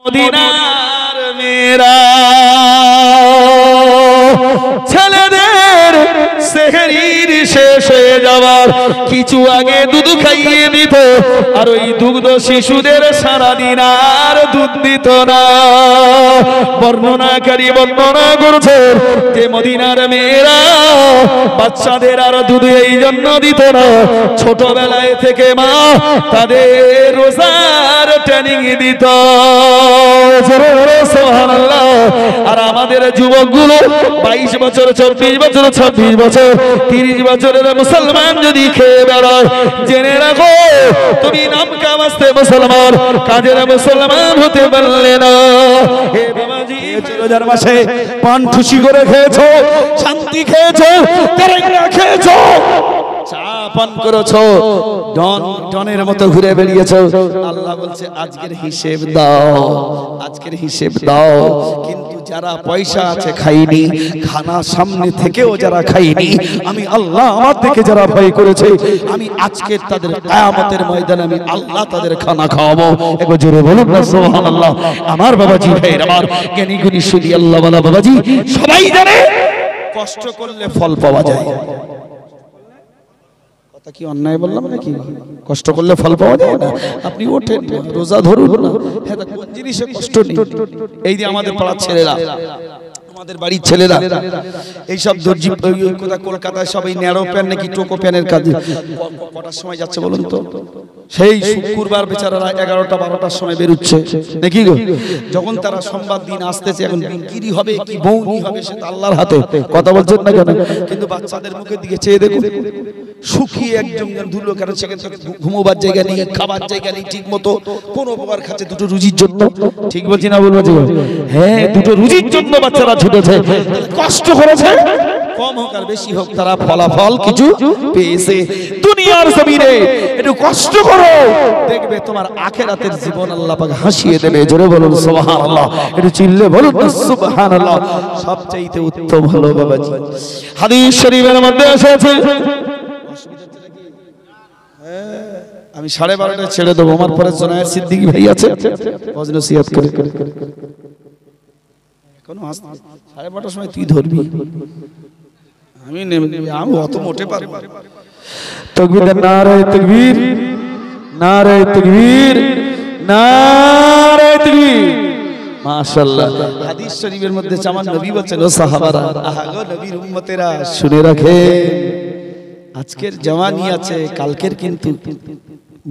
মদিনার মেয়েরা ছেলেদের সেহরির শেষ হয়ে যাওয়ার কিছু আগে দুধ খাইয়ে দিত, আর ওই দুগ্ধ শিশুদের সারাদিন আর দুধ দিত না। বর্ণনাকারী বর্ণনা করছে যে মদিনার মেয়েরা বাচ্চাদের আর দুধ এই জন্য দিত না, ছোটবেলায় থেকে মা তাদের রোজার ট্রেনিং দিত। সুবহানাল্লাহ। আর আমাদের যুবকগুলো 22 বছর, 24 বছর, 26 বছর, 30 বছরের মুসলমান যদি খেয়ে বেড়ায়, জেনে রাখো তুমি নাম কামাস্তে মুসলমান, কাজের মুসলমান হতে পারলে না। হে বাবাজি, রোজার মাসে পান খুশি করে খেয়েছো, শান্তি খেয়েছো, তেরেঙ্গা খেয়েছো, চা পান করেছো, ডনের মতো ঘুরে বেরিয়েছো। আল্লাহ বলছে আজকের হিসেব দাও, আজকের হিসেব দাও। কিন্তু যারা পয়সা আছে খাইনি, খানা সামনে থেকেও যারা খাইনি, আমি আল্লাহ আমার থেকে যারা ভয় করেছে, আমি আজকে তাদের কিয়ামতের ময়দানে আমি আল্লাহ তাদের খানা খাওয়াবো। একবার জোরে বলুন না সুবহানাল্লাহ। আমার বাবাজি ভাইরা, আমার জ্ঞানী গুণী সুধী আল্লাহ ওয়ালা বাবাজি সবাই জানে কষ্ট করলে ফল পাওয়া যায়। কথা কি অন্যায় বললাম নাকি? কষ্ট করলে ফল পাওয়া যায় না? আপনি ওঠেন, রোজা ধরুন না, হ্যাঁ কোন জিনিসে কষ্ট নেই। এই যে আমাদের পাড়ার ছেলেরা, আমাদের বাড়ির ছেলেরা এইসব দর্জি কলকাতায় সবাই ন্যারো প্যান নাকি টোকো প্যানের কাজে কটার সময় যাচ্ছে বলুন তো? সেই শুক্রবার বেচারারা 11টা 12টার সময় বেরোচ্ছে নাকি গো? যখন তারা সোমবার দিন আসতেছে, এখন বিক্রি হবে কি বউনি হবে সেটা আল্লাহর হাতে। কথা বলছেন না কেন? কিন্তু বাচ্চাদের মুখের দিকে চেয়ে দেখুন, শুকিয়ে একজন ধুলো, কারণ সেখানে ঘুমোবার জায়গা নেই, খাবার জায়গা নেই ঠিক মতো। কোন বাবার কাছে দুটো রুজির জন্য, ঠিক বলছি না বলবো? হ্যাঁ, দুটো রুজির জন্য বাচ্চারা ছুটেছে, কষ্ট করেছে, কম হোক আর বেশি হোক তারা ফলাফল কিছু পেয়েছে। দুনিয়ার জমিনে একটু কষ্ট করো, দেখবে তোমার আখিরাতের জীবন আল্লাহ পাক হাসিয়ে দেবে। জোরে বলুন সুবহানাল্লাহ। একটু চিল্লে বলুন না সুবহানাল্লাহ। সবচাইতে উত্তম হলো বাবাজি, হাদিস শরীফের মধ্যে এসেছে, আমি 12:30 ছেড়ে দেবো, আমার পরে জোনায়ের সিদ্দিকী ভাই আছে, নসিহত করে এখনো 12:30 সময় তুই ধরবি, আমি আমি অত মোটে পারবো। তাকবীর, নারায়ে তাকবীর, নারায়ে তাকবীর, নারায়ে তাকবীর। মাশাআল্লাহ। হাদিস শরীফের মধ্যে আমার নবী বলেছেন, ও সাহাবারা, আহা গো নবীর উম্মতেরা শুনে রাখে, আজকের জওয়ানি আছে, কালকের কিন্তু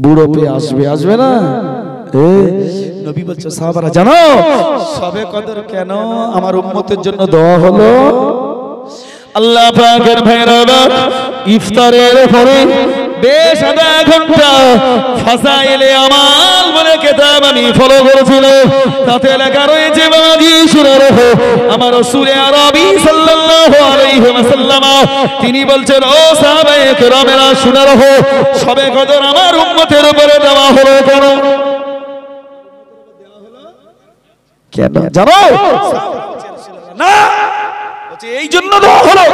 বুড়ো পেয়ে আসবে, আসবে না? নবী বলছে সাহাবারা জানো সবে কদর কেন আমার উম্মতের জন্য দেওয়া হলো? আল্লাহ পাকের ভাইরা, ইফতারের পরে বেশ আধা ঘন্টা ফাসাইলে আমাল বলে কিতাব আমি ফলো করেছিল, তাতে লেখা রয়েছে বাবাজি শুনে রাখো, আমার রাসূল আরবি সাল্লাল্লাহু আলাইহি ওয়াসাল্লাম তিনি বলছেন, ও সাহাবায়ে কেরামেরা শুনে রাখো, সবে কদর আমার উম্মতের উপরে দেওয়া হলো কেন? কেন জানো? না, এই জন্য দেওয়া হলো,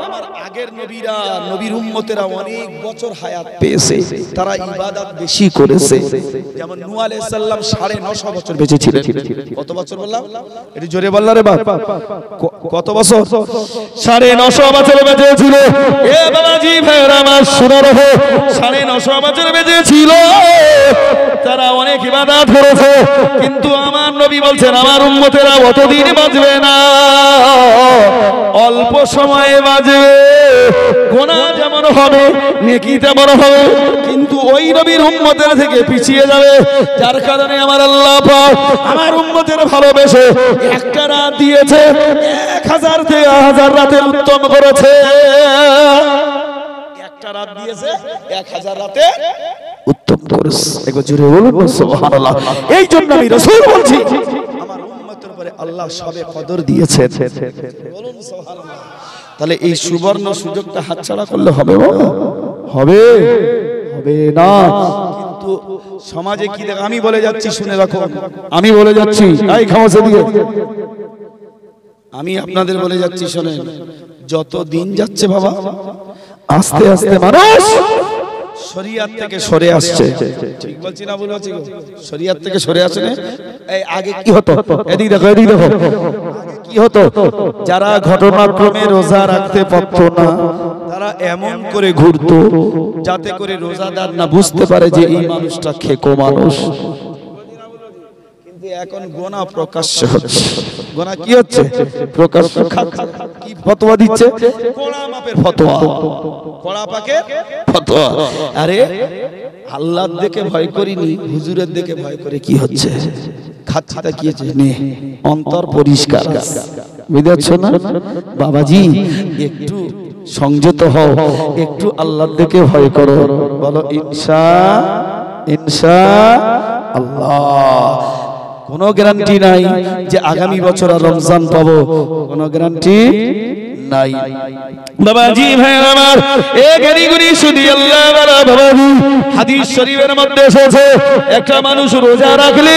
আমার আগের নবীরা, নবীর উম্মতেরা অনেক বছর হায়াত পেয়েছে, তারা ইবাদত বেশি করেছে। যেমন নূহ আলাইহিস সালাম 950 বছর বেঁচে ছিলেন। কত বছর বললাম? একটু জোরে বললা রে বাপ, কত বছর? 950 বছর বেঁচে ছিল। এ বাবাজি ভাইরা আমার শুনে রাখো, 950 বছর বেঁচে ছিল, তারা অনেক ইবাদত করেছে, কিন্তু আমার নবী বলছেন আমার উম্মতেরা অতদিন বাঁচবে না, অল্প সময়ে বাঁচবে, গুনাহ যেমন হবে নেকি তেমন হবে, কিন্তু ওই নবীর উম্মতের থেকে পিছিয়ে যাবে। যার কারণে আমার আল্লাহ পাক আমার উম্মতের ভালোবেসে একটা রাত দিয়েছে, 1000 থেকে 1000 রাতে উত্তম করেছে। একটা রাত দিয়েছে, 1000 রাতে উত্তম করেছে। একবার জোরে বলুন সুবহানাল্লাহ। এই জন্য আমি রাসূল বলছি, আমার উম্মতের উপরে আল্লাহ সবে কদর দিয়েছেন। বলুন সুবহানাল্লাহ। তাহলে এই সুবর্ণ সুযোগটা হাতছাড়া করলে হবে? হবে হবে না। কিন্তু সমাজে কি দেখ, আমি বলে যাচ্ছি শুনে রাখো, আমি বলে যাচ্ছি, এই খামোশা দিয়ে আমি আপনাদের বলে যাচ্ছি শোনেন, যত দিন যাচ্ছে বাবা আস্তে আস্তে মানুষ শরিয়াত থেকে সরে আসছে। ঠিক বলছি না ভুল বলছি? শরিয়াত থেকে সরে আসে না। এই আগে কি হতো? এদিক দেখো, এদিক দেখো। আগে কি হতো? যারা ঘটনাক্রমে রোজা রাখতে পারতো না তারা এমন করে ঘুরতো যাতে করে রোজাদার না বুঝতে পারে যে এই মানুষটা খেকো মানুষ। কিন্তু এখন গোনা প্রকাশ্য হচ্ছে। গোনা কি হচ্ছে? প্রকাশ্য খাচ্ছে। কি ফতোয়া দিচ্ছে? কোড়া মাপের ফতোয়া, কোড়া পাকের ফতোয়া। আরে আল্লাহর দেখে ভয় করিনি, হুজুরের দেখে ভয় করে কি হচ্ছে? খাচ্ছিটা কি হচ্ছে? নে অন্তর পরিষ্কার, বুঝাচ্ছ না বাবাজি? একটু সংযত হও, একটু আল্লাহর দেখে ভয় করো। বলো ইনশাআল্লাহ। কোনো গ্যারান্টি নাই যে আগামী বছর আর রমজান পাবো, কোনো গ্যারান্টি নাই বাবাজি। ভাইরা আমার, এ গরিগুরি শুনি আল্লাহ ওয়ালা বাবাজি। হাদিস শরীফের মধ্যে এসেছে একটা মানুষ রোজা রাখলে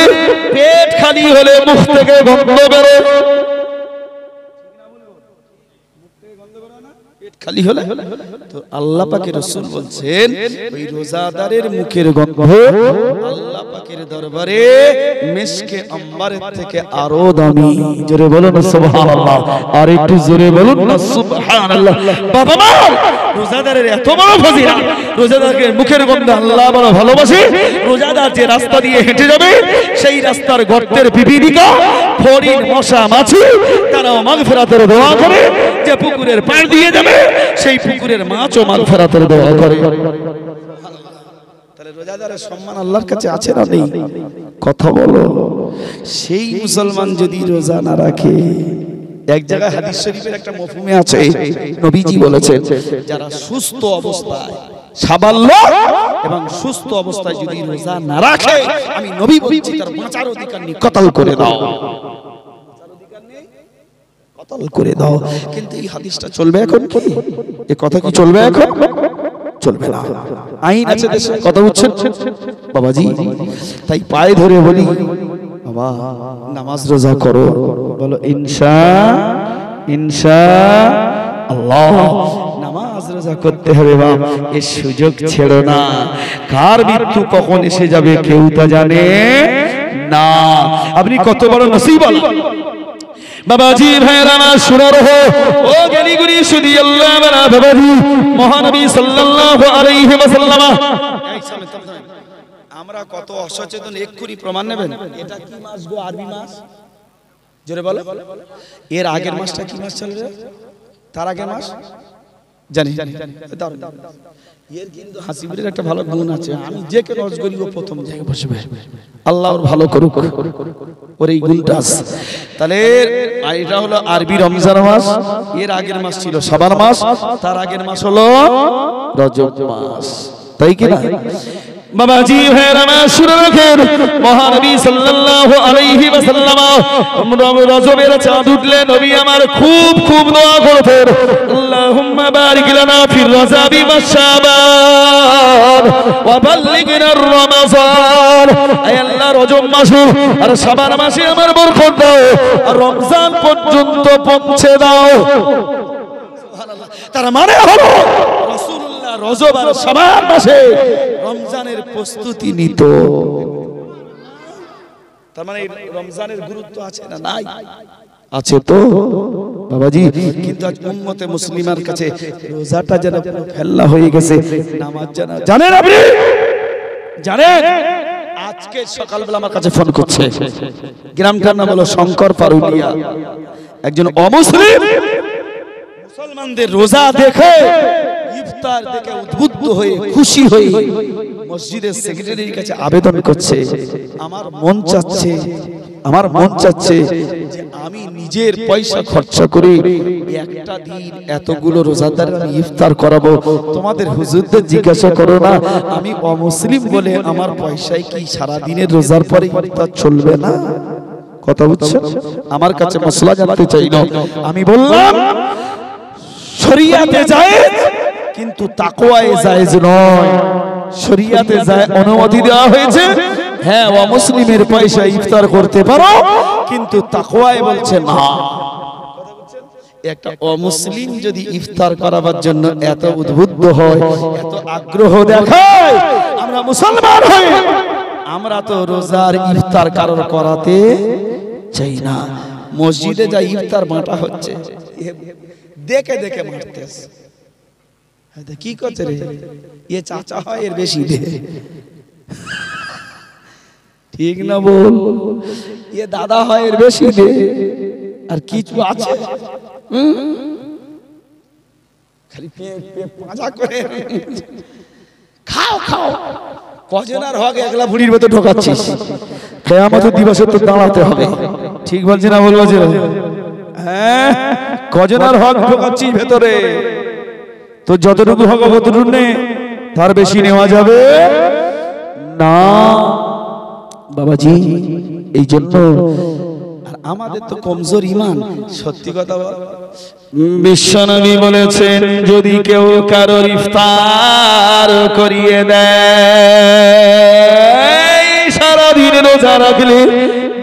পেট খালি হলে মুখ থেকে গন্ধ বের হয়। খালি হলে তো আল্লাহ পাকের রাসূল বলছেন ওই রোজাদারের মুখের গন্ধ আল্লাহ পাকের দরবারে মিশকে আম্বারের থেকে আরো দামি। জোরে বলুন সুবহানাল্লাহ, আর একটু জোরে বলুন না সুবহানাল্লাহ। বাবা মা, রোজাদারের এত বড় ফজিলত, রোজাদারের মুখের গন্ধ আল্লাহ বড় ভালোবাসে। রোজাদার যে রাস্তা দিয়ে হেঁটে যাবে সেই রাস্তার গর্তের পিপিলিকা, ফড়িং, মশা, মাছি তারাও মাগফিরাতের দোয়া করে। যে পুকুরের পাড় দিয়ে যাবে সেই পুকুরের মাছও মাগফিরাতের দোয়া করে। তাহলে রোজাদারের সম্মান আল্লাহর কাছে আছে না নেই? কথা বলো। সেই মুসলমান যদি রোজা না রাখে, এক জায়গায় হাদিস শরীফের একটা মফহুমে আছে, নবীজি বলেছেন যারা সুস্থ অবস্থায়, সাবাল্য এবং সুস্থ অবস্থায় যদি রোজা না রাখে, আমি নবী বলছি তার বাঁচার অধিকার নেই, কতল করে দাও, কতল করে দাও। কিন্তু এই হাদিসটা চলবে এখন কি? এই কথা কি চলবে এখন? চলবে না। আইন আছে দেশে, কথা বুঝছেন বাবাজি? তাই পায়ে ধরে বলি বাবা, নামাজ রোজা করো। বলো ইনশাআল্লাহ। নামাজ রোজা করতে হবে বাবা, এই সুযোগ ছেড়ো না। কার মৃত্যু কখন এসে যাবে কেউ তা জানে না। আপনি কত বড় নসিবওয়ালা বাবাজি। ভাইরা আমার শুনে রাখো, ও জ্ঞানীগুণী শুধু আল্লাহ ওয়ালা বাবাজি, মহানবী সাল্লাল্লাহু আলাইহি ওয়াসাল্লাম। আমরা কত অসচেতন, এক্ষুনি প্রমাণ নেবেন। এটা কি মাস গো? আরবি মাস। জোরে বলো। এর আগের মাসটা কি মাস চলে? তার আগের মাস জানি। এর কিন্তু হাসিবের একটা ভালো গুণ আছে, আমি যে কে রজ করি ও প্রথম জায়গায় বসবে। আল্লাহ ওর ভালো করুক, ওর এই গুণটা আছে। তাহলে এটা হলো আরবি রমজান মাস। এর আগের মাস ছিল শাবান মাস, তার আগের মাস হলো রজব মাস, তাই কি না বাবাজি? ভাইরা আমার শুনে রাখেন, মহানবী সাল্লাল্লাহু আলাইহি ওয়াসাল্লাম রজবের চাঁদ উঠলে নবী আমার খুব খুব দোয়া করতেন, আল্লাহুম্মা বারিক লানা ফি রজবি ওয়া শাবান ওয়া বাল্লিগনা রমাযান। আয় আল্লাহ, রজব মাসে আর শাবান মাসে আমার বরকত দাও, আর রমজান পর্যন্ত পৌঁছে দাও। সুবহানাল্লাহ। তার মানে হলো রাসূলুল্লাহ রজব আর শাবান মাসে রমজানের প্রস্তুতি নিত। তার মানে রমজানের গুরুত্ব আছে না নাই? আছে তো বাবাজি। কিন্তু আজ উম্মতে মুসলিমার কাছে রোজাটা যেন ফেল্লা হয়ে গেছে, নামাজ জানেন আপনি? জানেন আজকে সকালবেলা আমার কাছে ফোন করছে, গ্রামটার নাম হলো শঙ্কর পারুলিয়া। একজন অমুসলিম মুসলমানদের রোজা দেখে, ইফতার দেখে উদ্বুদ্ধ হয়ে, খুশি হয়ে মসজিদের সেক্রেটারির কাছে আবেদন করছে, আমার মন চাচ্ছে যে আমি নিজের পয়সা খরচা করে একটা দিন এতগুলো রোজাদার আমি ইফতার করাবো। তোমাদের হুজুরদের জিজ্ঞাসা করো না, আমি অমুসলিম বলে আমার পয়সায় কি সারা দিনের রোজার পরে ইফতার চলবে না? কথা বুঝছেন? আমার কাছে মশলা জানতে চাইলো। আমি বললাম শরিয়াতে জায়েজ, কিন্তু তাকওয়ায়ে জায়েজ নয়। শরিয়াতে অনুমতি দেওয়া হয়েছে, হ্যাঁ অমুসলিমের পয়সা ইফতার করতে পারো, কিন্তু তাকওয়ায়ে বলছে না। একটা অমুসলিম যদি ইফতার করাবার জন্য এত উদ্বুদ্ধ হয়, এত আগ্রহ দেখায়, আমরা মুসলমান হই, আমরা তো রোজার ইফতার কারোর করাতে চাই না। মসজিদে যা ইফতার বাঁটা হচ্ছে দেখে দেখে মারতেছে, কি করছে রে, এ চাচা হয় এর বেশি দে, ঠিক না বল, এ দাদা হয় এর বেশি দে, আর কিছু আছে খালি পাঁজা করে খাও খাও, কজন আর হক একলা ভুড়ির ভেতর ঢোকাচ্ছিস, কিয়ামতের দিবসে তো দাঁড়াতে হবে, ঠিক বলছি না বলবো যে হ্যাঁ, কজন আর হক ঢোকাচ্ছিস ভেতরে, তো যতটুকু হক ততটুকু নে, তার বেশি নেওয়া যাবে না বাবাজি। এই জন্য আর আমাদের তো কমজোর ঈমান, সত্যি কথা বল, বিশ্বনবী বলেছেন যদি কেউ কারোর ইফতার করিয়ে দেয়, সারাদিন রোজা রাখলে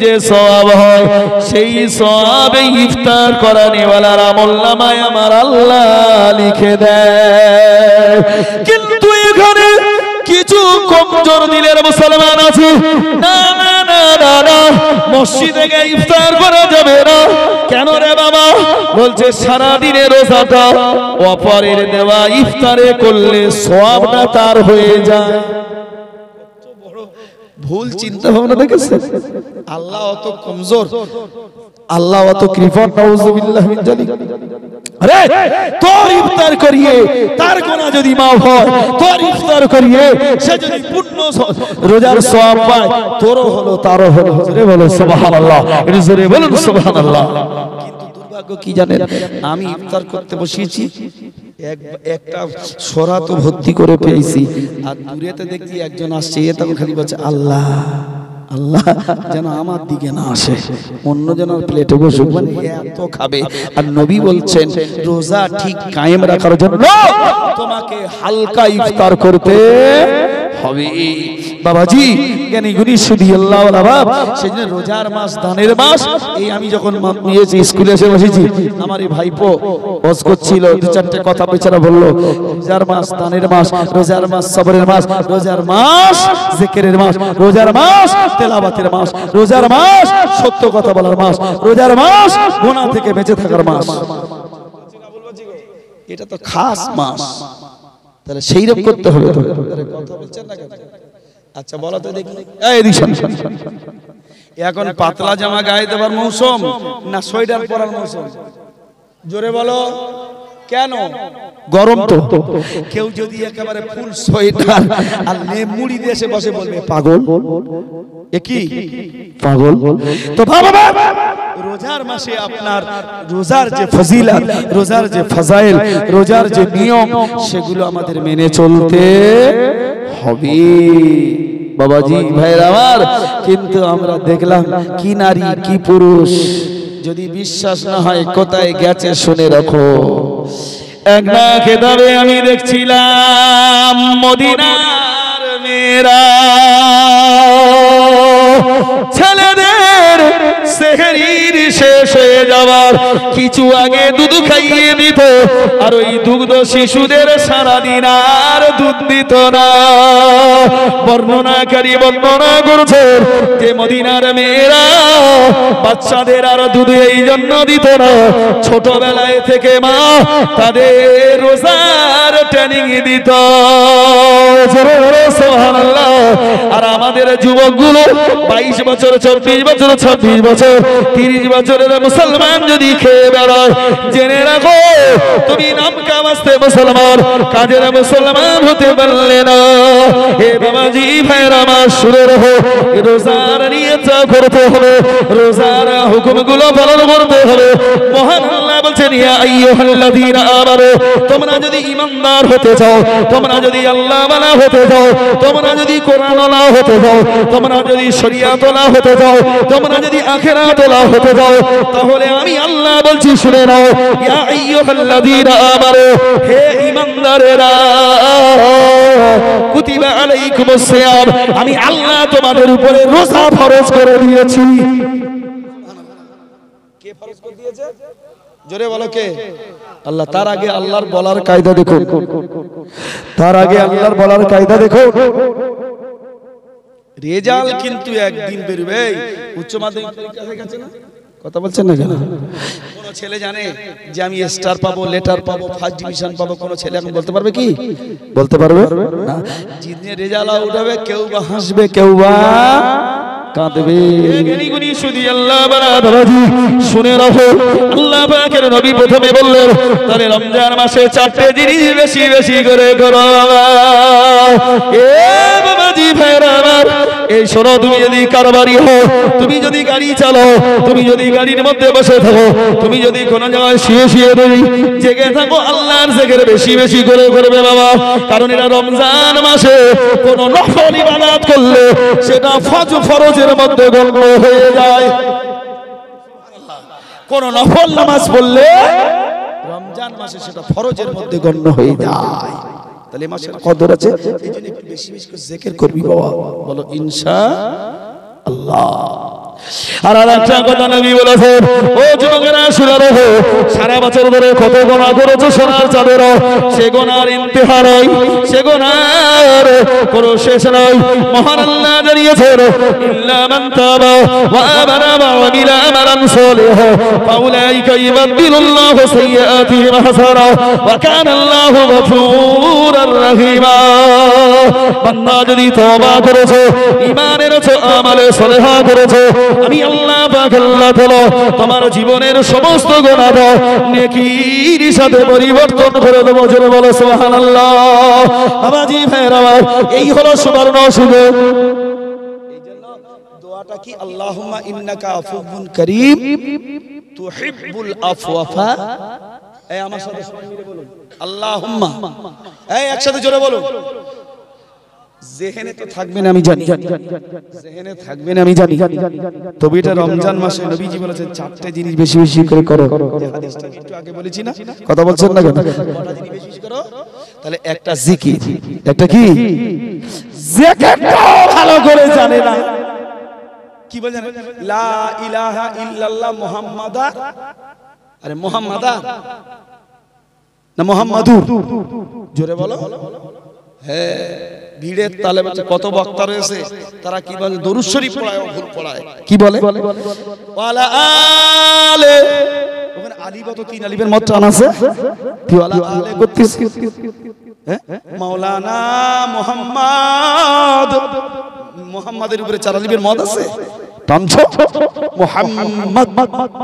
যে সওয়াব হয়, সেই সওয়াবে ইফতার করানেওয়ালার আমলনামায় আমার আল্লাহ লিখে দেয়। কিন্তু এখানে কিছু কমজোর দিলের মুসলমান আছে, না না না না না, মসজিদে গিয়ে ইফতার করা যাবে না। কেন রে বাবা? বলছে সারা দিনের রোজাটা অপরের দেওয়া ইফতারে করলে সওয়াবটা তার হয়ে যায়। ভুল চিন্তা ভাবনা দেখেছেন? আল্লাহ অত কমজোর, আল্লাহ অত কৃপণ, নাউযুবিল্লাহ মিন যালিক। আরে তোর ইফতার করিয়ে তার গুনাহ যদি মাফ হয়, তোর ইফতার করিয়ে সে যদি পূর্ণ রোজার সওয়াব পায়, তোরও হলো তারও হলো। জোরে বলো সুবহানাল্লাহ, এটা জোরে বলুন সুবহানাল্লাহ। কিন্তু দুর্ভাগ্য কি জানেন, আমি ইফতার করতে বসিয়েছি, একটা সরা তো ভর্তি করে পেয়েছি, আর দূরেতে দেখছি একজন আসছে, এ তখন খালি বলছে আল্লাহ আল্লাহ, যেন আমার দিকে না আসে, অন্য যেন প্লেটে বসুক, মানে এত খাবে। আর নবী বলছেন রোজা ঠিক কায়েম রাখার জন্য তোমাকে হালকা ইফতার করতে হবে বাবাজি। জ্ঞানী গুণী সুধী আল্লাহ বাব, সেজন্য রোজার মাস, দানের মাস। এই আমি যখন নিয়েছি স্কুলে এসে বসেছি, আমার এই ভাইপো ওয়াজ করছিল, দু চারটে কথা বেচারা বললো, রোজার মাস, দানের মাস, রোজার মাস সবরের মাস, রোজার মাস জিকিরের মাস, রোজার মাস তেলাওয়াতের মাস, রোজার মাস সত্য কথা বলার মাস, রোজার মাস গুনাহ থেকে বেঁচে থাকার মাস। এটা তো খাস মাস, তাহলে সেইরকম করতে হবে তো। কথা বলছেন না কেন? আচ্ছা বলো তো দেখি, এই দিশন এখন পাতলা জামা গায়ে দেবার মৌসুম না সোয়েটার পরার মৌসুম? জোরে বলো। কেন? গরম তো। কেউ যদি একেবারে ফুল সোয়েটার আর মুড়ি দিয়ে এসে বসে বলবে পাগল, এ কি পাগল? তো বাবা, রোজার মাসে আপনার রোজার যে ফজিলত, রোজার যে ফাজাইল, রোজার যে নিয়ম, সেগুলো আমাদের মেনে চলতে হবে বাবাজি ভাইরা আমার। কিন্তু আমরা দেখলাম কি নারী কি পুরুষ, যদি বিশ্বাস না হয় কোথায় গেছে শুনে রাখো। একটা খেতাবে আমি দেখছিলাম মদিনার মেয়েরা ছেলেদের সেহরির শেষ হয়ে যাওয়ার কিছু আগে দুধ খাইয়ে দিত, আর ওই দুগ্ধ শিশুদের সারাদিন আর দুধ দিত না। বর্ণনাকারী বর্ণনা করছে যে মদিনার মেয়েরা বাচ্চাদের আর দুধ এই জন্য দিত না, ছোটবেলায় থেকে মা তাদের রোজার ট্রেনিং দিত। সুবহানাল্লাহ। আর আমাদের যুবকগুলো 22 বছর, 24 বছর, 26 বছর, 30 বছরের মুসলমান যদি খেয়ে বেড়ায়, জেনে রাখো তুমি নাম কামাস্তে মুসলমান, কাজের মুসলমান হতে পারলে না। হে বাবাজি ভাইরা আমার, শুনে রাখো রোজার নিয়ত করতে হবে, রোজার হুকুমগুলো পালন করতে হবে। মহান আল্লাহ বলছেন ইয়া আইয়ুহাল্লাযীনা আমানু, তোমরা যদি ঈমানদার হতে চাও, তোমরা যদি আল্লাহ ওয়ালা হতে চাও, তোমরা যদি কোরআন ওয়ালা হতে চাও, তোমরা যদি শরীয়ত ওয়ালা হতে চাও, তোমরা যদি আখিরাত ওয়ালা হতে চাও, তাহলে আমি আল্লাহ বলছি শুনে নাও, ইয়া আইয়ুহাল্লাযীনা আমানু, হে ঈমানদারেরা, কুতিবা আলাইকুমুস সিয়াম, আমি আল্লাহ তোমাদের উপরে রোজা ফরজ করে দিয়েছি। কে ফরজ করে দিয়েছে? জোরে বলো কে? আল্লাহ। তার আগে আল্লাহর বলার কায়দা দেখো, তার আগে আল্লাহর বলার কায়দা দেখো। রেজাল্ট কিন্তু একদিন বেরোবে। উচ্চ মাধ্যমিক পরীক্ষা হয়ে গেছে না? কথা বলছেন না কেন? কোন ছেলে জানে যে আমি স্টার পাবো, লেটার পাবো, ফার্স্ট ডিভিশন পাবো? কোন ছেলে এখন বলতে পারবে কি? বলতে পারবে না। যিনি রেজাল্ট আউট হবে কেউ বা হাসবে, কেউ বা কাঁদবে। শুনে রাখো, আল্লাহ পাকের নবী প্রথমে বললেন তাহলে রমজান মাসে 4টে জিনিস বেশি বেশি করে করো। এ বাবাজি ভাইরা আমার, এই শোনো, তুমি যদি কারবারি হও, তুমি যদি গাড়ি চালাও, তুমি যদি গাড়ির মধ্যে বসে থাকো, তুমি যদি কোনো জায়গায় শুয়ে শুয়ে জেগে থাকো, আল্লাহর জিকির বেশি বেশি করে করবে বাবা। কারণ এটা রমজান মাসে কোন নফল ইবাদত করলে সেটা ফরজের মধ্যে গণ্য হয়ে যায়। কোন নফল নামাজ পড়লে রমজান মাসে সেটা ফরজের মধ্যে গণ্য হয়ে যায়। তাহলে মাসের কদর আছে, এই জন্য একটু বেশি বেশি করে জিকির করবি বাবা। বলো ইনশাআল্লাহ। আর একটা কথা নবী বলেছেন, ও যুবকেরা শুনে রাখো, সারা বছর ধরে কত গুনাহ করেছো সোনার চাঁদের, সে গুনার ইন্তেহা নয়, সে গুনার কোনো শেষ নয়। মহান আল্লাহ জানিয়েছেন, ইল্লা মান তাবা ওয়া আমানা ওয়া আমিলা আমালান সালিহা ফাউলাইকা ইউবাদদিলুল্লাহু সাইয়্যাতিহিম হাসানাত ওয়া কানা আল্লাহু গফুরার রহিমা। বান্দা যদি তওবা করেছো, ঈমান এনেছো, আমলে সালেহা করেছো, আমি আল্লাহ পাক আল্লাহ তাআলা তোমার জীবনের সমস্ত গুনাহ নেকির সাথে পরিবর্তন করে দেব। জোরে বলো সুবহানাল্লাহ। বাবাজি ভাইরা, এই হলো সুবর্ণ সুযোগ। এইজন্য দোয়াটা কি? আল্লাহুম্মা ইন্নাকা আফুউন কারীম তুহিব্বুল আফওয়া। এই আমার সাথে সবাই মিলে বলুন আল্লাহুম্মা। এই একসাথে জোরে বলুন। জেহেনে তো থাকবেন আমি জানি, জেহেনে থাকবেন আমি জানি, তবে এটা রমজান মাসে নবীজি বলেছেন 4টে জিনিস বেশি বেশি করে করো। যে হাদিসটা একটু আগে বলেছি না, কথা বলছেন না কেন? 4টা জিনিস বেশি বেশি করো। তাহলে একটা জিকির, একটা কি? জিকিরটা ভালো করে জানে না। কি বলেন? লা ইলাহা ইল্লাল্লাহ মুহাম্মাদা, আরে মুহাম্মাদা না মুহাম্মাদুর? জোরে বলো। হ্যাঁ, ভিড়ের তালে বাজে কত বক্তা রয়েছে, তারা কি বলে? দরুদ শরীফ পড়ায়, ভুল পড়ায়। কি বলে? ওয়ালা আলে। ওখানে আলিফ তো 3 আলিফের মত টান আছে। কি ওয়ালা আলে করতেছ? হ্যাঁ, মাওলানা মুহাম্মদ, মুহাম্মাদের উপরে 4 আলিফের মত আছে। টানছো মুহাম্মদ,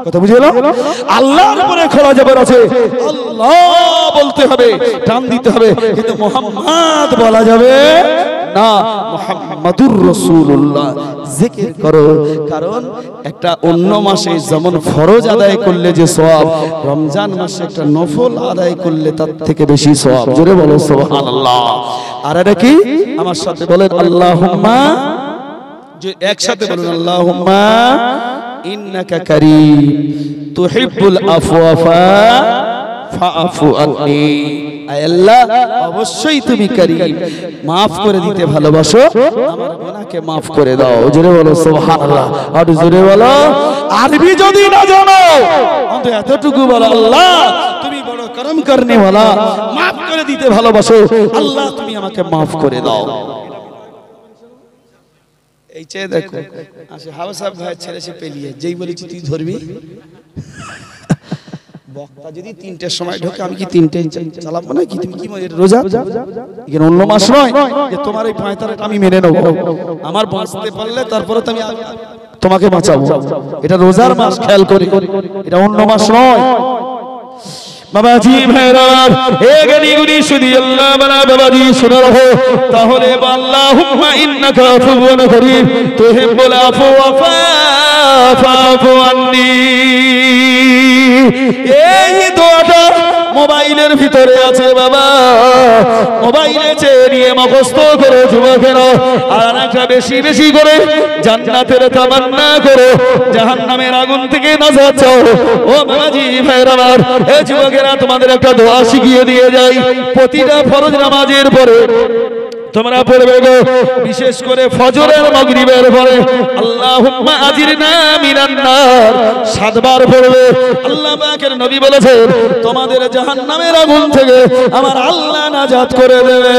কথা বুঝে এলো? আল্লাহর উপরে খোলা জবর আছে, আল্লাহ বলতে হবে, টান দিতে হবে, কিন্তু মুহাম্মদ বলা যাবে না। মুহাম্মাদুর রাসূলুল্লাহ জিকির করো। কারণ একটা অন্য মাসে যেমন ফরজ আদায় করলে যে সওয়াব, রমজান মাসে একটা নফল আদায় করলে তার থেকে বেশি সওয়াব। জোরে বলো সুবহানাল্লাহ। আর এটা কি? আমার সাথে বলেন আল্লাহুম্মা, যে একসাথে বলুন আল্লাহুম্মা ইন্নাকা কারীম তুহিব্বুল আফওয়া ফাআফু আন্নী। আয় আল্লাহ, অবশ্যই তুমি কারীম, maaf করে দিতে ভালোবাসো, আমার গুনাহকে maaf করে দাও। জোরে বলো সুবহানাল্লাহ। আর জোরে বলো। আরবি যদি না জানো অন্তত এতটুকু বলো, আল্লাহ তুমি বড় করম করনে ওয়ালা, maaf করে দিতে ভালোবাসো, আল্লাহ তুমি আমাকে maaf করে দাও। এই চেয়ে দেখো, আসে হাওয়া সাহেব ভাই ছেড়ে সে পেলিয়ে, যেই বলেছি তুই ধরবি। বক্তা যদি 3টের সময় ঢোকে, আমি কি 3টে চালাবো না? কি তুমি কি রোজা? এখানে অন্য মাস নয় যে তোমার এই পয়তারাটা আমি মেনে নেব। আমার বাঁচতে পারলে তারপরে তো আমি তোমাকে বাঁচাবো। এটা রোজার মাস, খেয়াল করে, এটা অন্য মাস নয়। বাবাজি ভাইরা, এ গানিগুনি শুধু আল্লাহ বানা। বাবাজি শুনে রাখো, তাহলে আল্লাহুম্মা ইন্নাকা আফুউন কারীম তুহিব্বুল আফওয়া ফাআফু আন্নী। এই দোয়াটা মোবাইলের ভিতরে আছে বাবা, মোবাইলে চেয়ে নিয়ে মুখস্থ করো যুবকেরা। আর একটা বেশি বেশি করে জান্নাতের তামান্না করো, জাহান্নামের আগুন থেকে নাজাত চাও। ও বাবাজি ভাইরা আমার, এ যুবকেরা, তোমাদের একটা দোয়া শিখিয়ে দিয়ে যাই। প্রতিটা ফরজ নামাজের পরে তোমরা পড়বে গো, বিশেষ করে ফজরের মাগরিবের পরে, আল্লাহুম্মা আজিরনা মিনান নার 7 বার পড়বে আল্লাহ পাকের নবী বলেছেন তোমাদের জাহান্নামের আগুন থেকে আমার আল্লাহ নাজাত করে দেবে।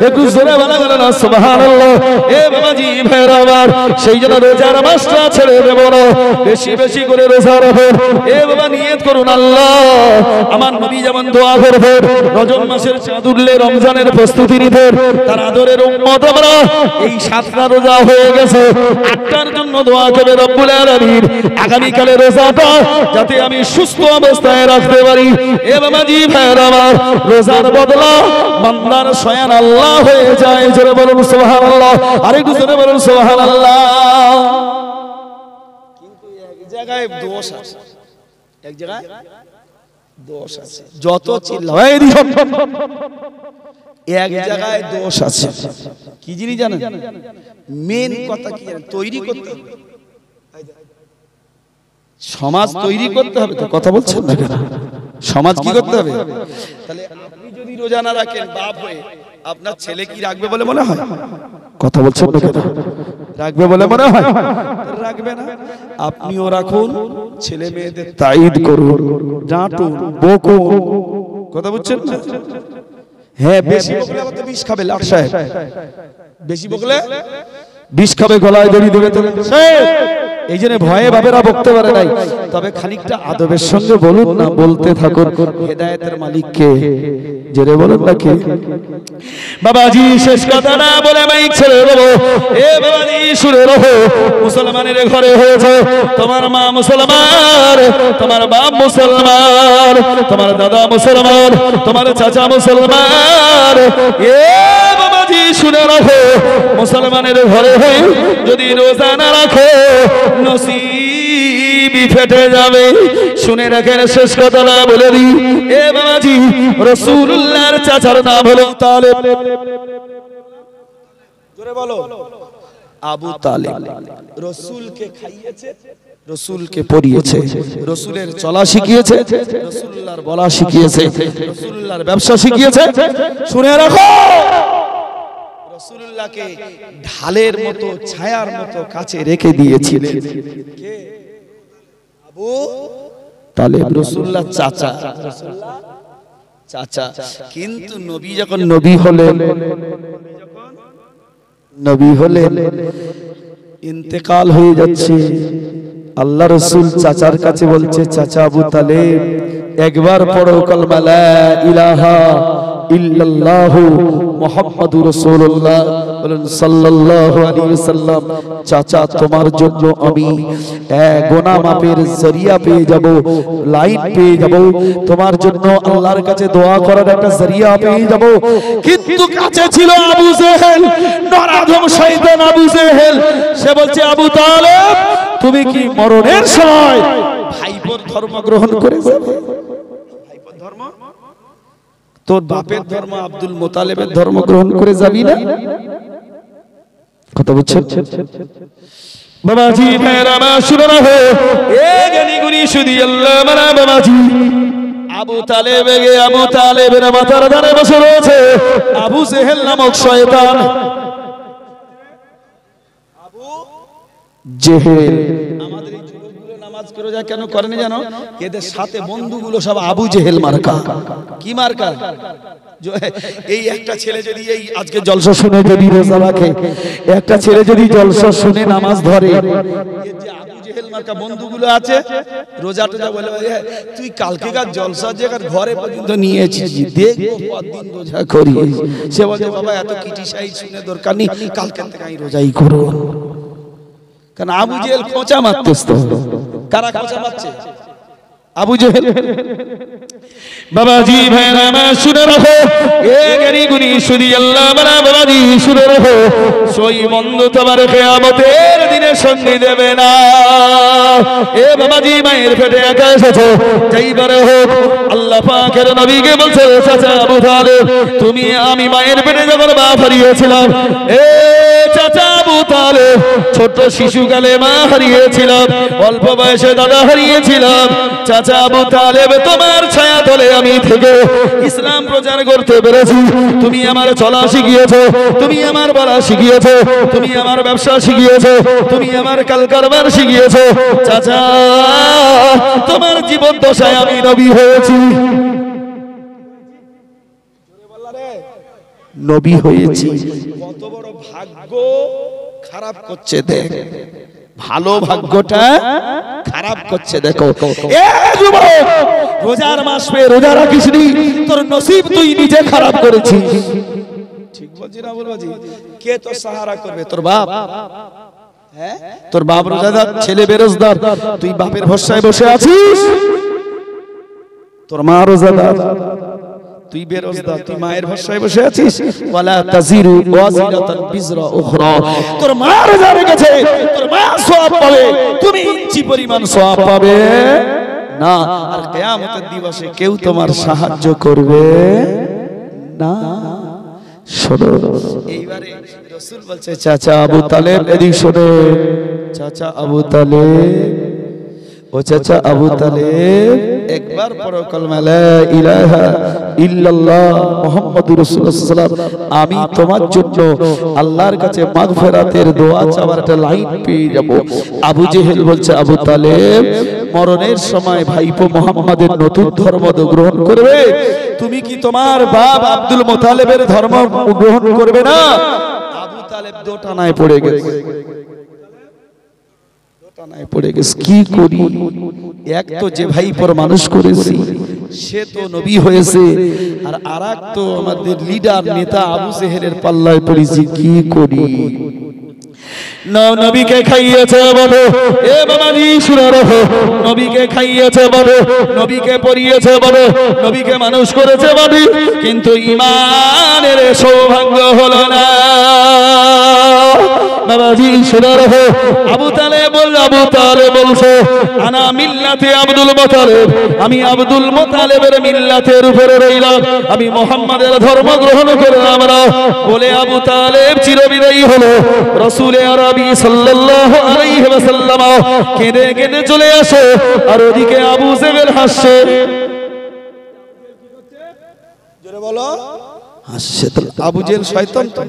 একটু জোরে বলা গেল না সুবহানাল্লাহ। এ বাবাজি ভাইরা আমার, সেই জন্য রোজার মাসটা ছেড়ে দেব না, বেশি বেশি করে রোজা রাখুন। এ বাবা নিয়ত করুন আল্লাহ আমার নবী যেমন দোয়া করবেন রজব মাসের চাঁদ উঠলে রমজানের প্রস্তুতি নিতেন, তার আদরের উম্মত আমরা এই 7টা রোজা হয়ে গেছে, 8টার জন্য দোয়া করবে রব্বুল আলামিন আগামীকালের রোজাটা যাতে আমি সুস্থ অবস্থায় রাখতে পারি। এ বাবাজি ভাইরা আমার, রোজার বদলা বান্দার স্বয়ং আল্লাহ হয়ে যায়। জোরে বলুন সুবহানাল্লাহ, আরেকটু জোরে বলুন সুবহানাল্লাহ। কিন্তু এক জায়গায় দোষ আছে, এক জায়গায় দোষ আছে, যত চিল্লাও এই দিন এক জায়গায় দোষ আছে। কি জিনিস জানেন? মেন কথা কি জানেন? তৈরি করতে হবে সমাজ, তৈরি করতে হবে। তো কথা বলছেন না কেন? সমাজ কি করতে হবে? তাহলে আপনি যদি রোজা না রাখেন বাপ হয়ে আপনার ছেলে কি রাখবে বলে মনে হয়? কথা বলছেন না কেন? রাখবে বলে মনে হয়? রাখবে না। আপনিও রাখুন, ছেলে মেয়েদের তাইদ করুন, ডাঁটুন, বকুন। কথা বুঝছেন না? হ্যাঁ, বেশি বকলে আবার তো বিষ খাবে লাট সাহেব, বেশি বকলে বিষ খাবে, গলায় দড়ি দেবে। এই জন্য ভয়ে বাবেরা বকতে পারে নাই। তবে খানিকটা আদবের সঙ্গে বলুন না, বলতে থাকুন। হেদায়েতের মালিক কে? জেরে বলুন না কে? বাবাজি শেষ কথা না বলে মাইক ছেড়ে দেবো। এ বাবাজি শুনে রাখো, মুসলমানের ঘরে হয়েছে, তোমার মা মুসলমান, তোমার বাপ মুসলমান, তোমার দাদা মুসলমান, তোমার চাচা মুসলমান। এ বাবাজি শুনে রাখো, মুসলমানের ঘরে হয়ে যদি রোজা না রাখো নসিবই ফেটে যাবে। শুনে রাখেন, শেষ কথা না বলে দিই। এ বাবাজি রাসূলুল্লাহর চাচার নাম হলো তালেব। জোরে বলো, আবু তালেব। রাসূলকে খাইয়েছে, রাসূলকে পরিয়েছে, রাসূলের চলা শিখিয়েছে, রাসূলুল্লাহর বলা শিখিয়েছে, রাসূলুল্লাহর ব্যবসা শিখিয়েছে। শুনে রাখো, রাসূলুল্লাহকে ঢালের মতো ছায়ার মতো কাছে রেখে দিয়েছিলেন কে? আবু তালেব, রাসূলুল্লাহ চাচা, চাচা। কিন্তু নবী যখন নবী হলেন, ইন্তেকাল হয়ে যাচ্ছে, আল্লাহ রাসূল চাচার কাছে বলছে, চাচা আবু তালেব একবার পড়ো কালেমা লা ইলাহা ইল্লাল্লাহু মুহাম্মাদুর রাসূলুল্লাহ সাল্লাল্লাহু আলাইহি ওয়াসাল্লাম। চাচা তোমার জন্য আমি গুনাহ মাফের জরিয়া পেয়ে যাব, লাইন পেয়ে যাব, তোমার জন্য আল্লাহর কাছে দোয়া করার একটা জরিয়া পেয়ে যাব। কিন্তু কাছে ছিল আবু জেহেল, নরাধম শয়তান আবু জেহেল। সে বলছে, আবু তালেব তুমি কি মরণের সময় ভাইপোর ধর্ম গ্রহণ করে যাবে? ভাইপোর ধর্ম, তোর বাপের ধর্ম আব্দুল মুতালিবের ধর্ম গ্রহণ করে যাবি না? কথা বুঝছেন? বাবাজি মেরা মা শুনে রাখো, এ জ্ঞানী গুণী শুধু আল্লাহ মানা। বাবাজি আবু তালেবের মাথার ধারে বসে রয়েছে আবু জেহেল নামক শয়তান। আবু জেহেল। আমাদের এই যুবকগুলো নামাজ রোজা কেন করেনি জানো? এদের সাথে বন্ধুগুলো সব আবু জেহেল মার্কা। কি মার্কা? এই একটা ছেলে যদি এই আজকে জলসা শুনে যদি রোজা রাখে, একটা ছেলে যদি জলসা শুনে নামাজ ধরে, এই যে আবু জেহেল মার্কা বন্ধুগুলো আছে, রোজা টোজা বলে তুই কালকেকার জলসা যে ঘরে পর্যন্ত নিয়েছিস, দেখবো কতদিন রোজা করি। সে বলে বাবা এত কিটিসাই শুনে দরকার নেই, কালকে থেকে আমি রোজাই করব। কারণ আবু জেহেল খোঁচা মারতেছ। তো কারা খোঁচা মারছে? আবু জেহেল। বাবাজি ভাইরা মা শুনে রাখো, এ জ্ঞানী গুণী শুধু আল্লাহ মানা। বাবাজি শুনে রাখো, সই বন্ধু তোমার কিয়ামতের দিনে সঙ্গী দেবে না। এ বাবাজি মায়ের পেটে একা এসেছো, যেইবারে হোক আল্লাহ পাকের নবীকে বলছে, চাচা আবু তালেব তুমি আমি মায়ের পেটে যখন বাপ হারিয়েছিলাম, এ চাচা আবু তালেব ছোট শিশুকালে মা হারিয়েছিলাম, অল্প বয়সে দাদা হারিয়েছিলাম। চাচা আবু তালেব তোমার ছায়া তলে আমি থেকে ইসলাম প্রচার করতে পেরেছি। তুমি আমার চলা শিখিয়েছো, তুমি আমার বলা শিখিয়েছো, তুমি আমার ব্যবসা শিখিয়েছো, তুমি তুমি আমার কাল কারবার শিখিয়েছো চাচা, তোমার জীবন দশায় আমি নবী হয়েছি, নবী হয়েছি। কত বড় ভাগ্য খারাপ করছে দেখ, ভালো ভাগ্যটা খারাপ করছে দেখো। এ যুবক, রোজার মাস পেয়ে রোজা রাখিসনি, তোর নসিব তুই নিজে খারাপ করেছিস। ঠিক বলছি না বলবাজি? কে তোর সাহারা করবে? তোর বাপ। হ্যাঁ, তোর বাপ রোজাদার, ছেলে বেরোজদার, তুই বাপের ভরসায় বসে আছিস। তোর মা রোজাদার, তুই বেরোজদার, তুই মায়ের ভরসায় বসে আছিস। ওয়ালা তাজিরু ওয়াজিরাতান বিজরা উখরা, তোর মা রোজা রেখেছে, তোর মা সওয়াব পাবে, তুমি ইঞ্চি পরিমাণ সওয়াব পাবে না। আর কিয়ামতের দিবসে কেউ তোমার সাহায্য করবে না। শোনো, এইবারে রাসূল বলছে চাচা আবু তালেব, এদিক শোনো চাচা আবু তালেব, ও চাচা আবু তালেব, একবার পড়ো কালেমা লা ইলাহা ইল্লাল্লাহ মুহাম্মাদুর রাসূলুল্লাহ সাল্লাল্লাহু আলাইহি ওয়াসাল্লাম। আমি তোমার জন্য আল্লাহর কাছে মাগফিরাতের দোয়া চাওয়ার একটা লাইন পেয়ে যাব। আবু জেহেল বলছে আবু তালেব, মরণের সময় ভাইপো মুহাম্মাদের নতুন ধর্ম গ্রহণ করবে, তুমি কি তোমার বাপ আব্দুল মুতালিবের ধর্ম গ্রহণ করবে না? আবু তালেব দোটানায় পড়ে গেছে, পড়ে গেছে। কি করি? এক তো যে ভাই পর মানুষ করেছি সে তো নবী হয়েছে, আর আরেক তো আমাদের লিডার নেতা আবু জেহেলের পাল্লায় পড়েছি, কি করি? নবীকে খাইয়েছে বলো, এ বাবাজি শুনে রাখো, নবীকে খাইয়েছে বলো, নবীকে পরিয়েছে বলো, নবীকে মানুষ করেছে বলো, কিন্তু ঈমানের সৌভাগ্য হলো না। বাবাজি শুনে রাখো, আবু তালেব বলছে আনা মিল্লাতে আব্দুল মুতালিব, আমি আব্দুল মুতালিবের মিল্লাতের উপরে রইলাম, আমি মুহাম্মাদের ধর্ম গ্রহণ করলাম না বলে আবু তালেব চিরবিদায়ী হলো। রাসূল আরবি সাল্লাল্লাহু আলাইহি ওয়াসাল্লাম কেঁদে কেঁদে চলে আসে, আর ওদিকে আবু জেহেল হাসছে। জোরে বলো, হাসছে। আবু জেহেল শয়তান তো।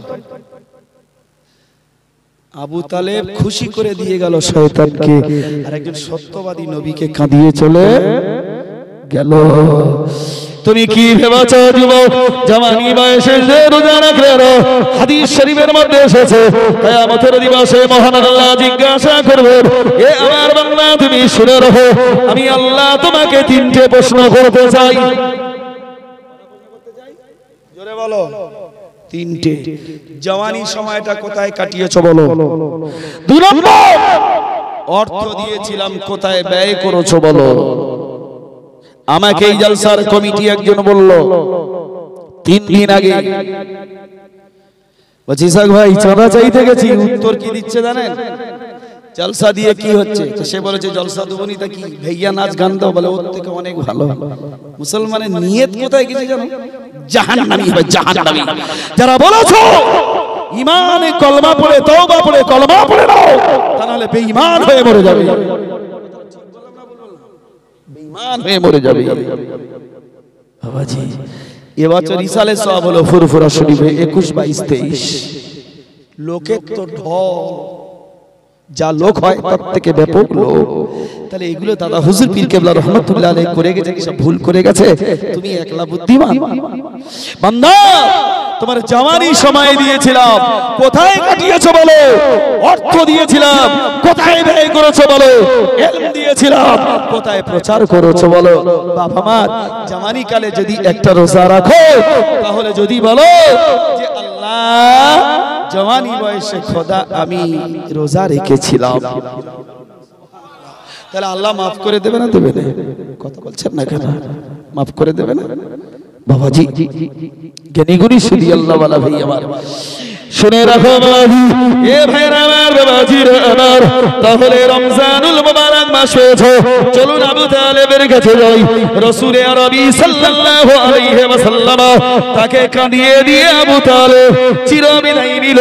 আবু তালেব খুশি করে দিয়ে গেল শয়তানকে, আর একজন সত্যবাদী নবীকে কাঁদিয়ে চলে গেল। তুমি কি ভেবেছো যুবক, জওয়ানি বয়সে যে রোজা রাখলে না? হাদিস শরীফের মধ্যে এসেছে কিয়ামতের দিবসে মহান আল্লাহ জিজ্ঞাসা করবেন, এ আমার বান্দা তুমি শুনে রাখো, আমি আল্লাহ তোমাকে তিনটে প্রশ্ন করতে চাই। জোরে বলো, তিনটে। জওয়ানি সময়টা কোথায় কাটিয়েছো বলো? 2 নম্বর, অর্থ দিয়েছিলাম কোথায় ব্যয় করেছো বলো? আমাকে এই জলসার কমিটি একজন বলল 3 দিন আগে, বলছি ইসাক ভাই চাঁদা চাইতে গেছি, উত্তর কি দিচ্ছে জানেন? জলসা দিয়ে কি হচ্ছে? তো সে বলেছে জলসা দেবনি তা কি, ভাইয়া নাচ গান দাও। বলে ওর থেকে অনেক ভালো। মুসলমানের নিয়ত কোথায় গেছে জানো? জাহান্নামী হবে, জাহান্নামী। যারা বলেছো ঈমানে কলমা পড়ে, তওবা পড়ে, কলমা পড়ে নাও, তা নাহলে বেঈমান হয়ে মরে যাবে, বেঈমান হয়ে মরে যাবে। বাবাজি এবছর ইসালে সওয়াব হলো ফুরফুরা শরীফে 21, 22, 23। লোকের তো ঢল, যা লোক হয় তার থেকে ব্যাপক লোক। তাহলে এগুলো দাদা হুজুর পীর কেবলা রহমাতুল্লাহ আলাইহি করে গেছে কি সব ভুল করে গেছে? তুমি একলা বুদ্ধিমান বান্দা। তোমার জওয়ানি সময় দিয়েছিলাম, কোথায় কাটিয়েছো বলো? অর্থ দিয়েছিলাম, কোথায় ব্যয় করেছো বলো? ইলম দিয়েছিলাম, কোথায় প্রচার করেছো বলো? বাবা মা, জওয়ানি কালে যদি একটা রোজা রাখো, তাহলে যদি বলো যে আল্লাহ জওয়ানি বয়সে খোদা আমি রোজা রেখেছিলাম, তাহলে আল্লাহ মাফ করে দেবে না? দেবে না? কথা বলছেন না কেন? মাফ করে দেবে না? বাবাজি জ্ঞানীগুণী শুধু আল্লাহ ওয়ালা ভাই আমার শুনে রাখো বাবাজি, এ ভাইরা আমার, বাবাজিরা আমার, তাহলে রমজানুল মুবারক মাস হয়েছে, চলুন আবু তালেবের কাছে যাই। রাসূল আরবি সাল্লাল্লাহু আলাইহি ওয়াসাল্লাম তাকে কাঁদিয়ে দিয়ে আবু তালেব চিরবিদায় নিল।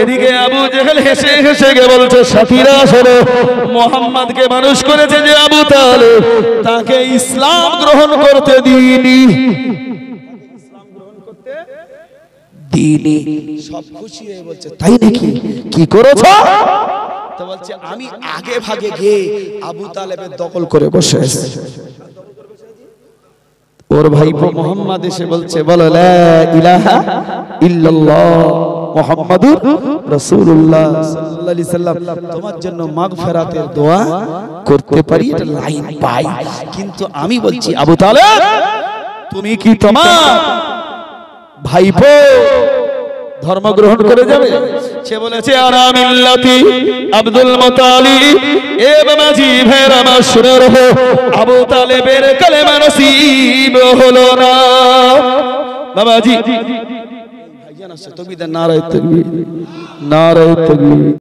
এদিকে আবু জেহেল হেসে হেসে গে বলছে, সাথীরা শোনো, মুহাম্মদকে মানুষ করেছে যে আবু তালেব, তাকে ইসলাম গ্রহণ করতে দিইনি। সব খুশি হয়ে বলছে, তাই নাকি? কি করেছো? তো বলছে আমি আগে ভাগে গিয়ে আবু তালেবের দখল করে বসে আছি। ওর ভাইপো মোহাম্মদ এসে বলছে বলো লা ইলাহা ইল্লাল্লাহ মুহাম্মাদুর রাসূলুল্লাহ সাল্লাল্লাহু আলাইহি সাল্লাম, তোমার জন্য মাগফিরাতের দোয়া করতে পারি, এটা লাইন পাই। কিন্তু আমি বলছি আবু তালেব তুমি কি তোমার ভাইপো ধর্ম গ্রহণ করে যাবে? সে বলেছে আনা মিল্লাতি আব্দুল মুতালিব। এ বাবাজি ভাইরা আমার শুনে রাখো, আবু তালেবের কালেমা নসিব হলো না। বাবাজি ভাইজান আছে, তকবীর, নারায়ে তাকবীর, নারায়ে তাকবীর।